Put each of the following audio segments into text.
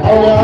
Thank you.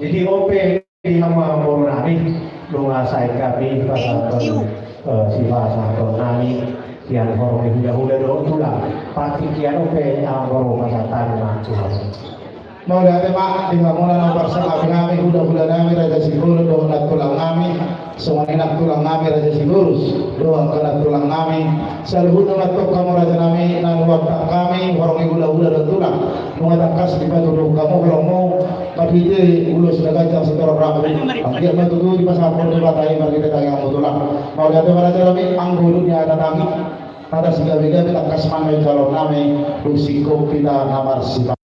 Jadi OP di hamba nami lungasai kami pasal sifat nami kian horong hula do tulang pati kian OP horong pasatan Tuhan. Mau dati mak di mula nomor sama kami hula nami raja sigurus do tulang nami semuanya tulang nami raja sigurus do tulang nami selalu nato kamu raja nami nan waktu kami horong hula do tulang mengatangkas di batu kamu horong mau pati ulus dagang setor rabu dia batu di pasar pun di batai bagi dagang mutulang mau dati raja nami anggulunya ada nami ada siga-siga kita kasman kalau nami rusiko kita namar sifat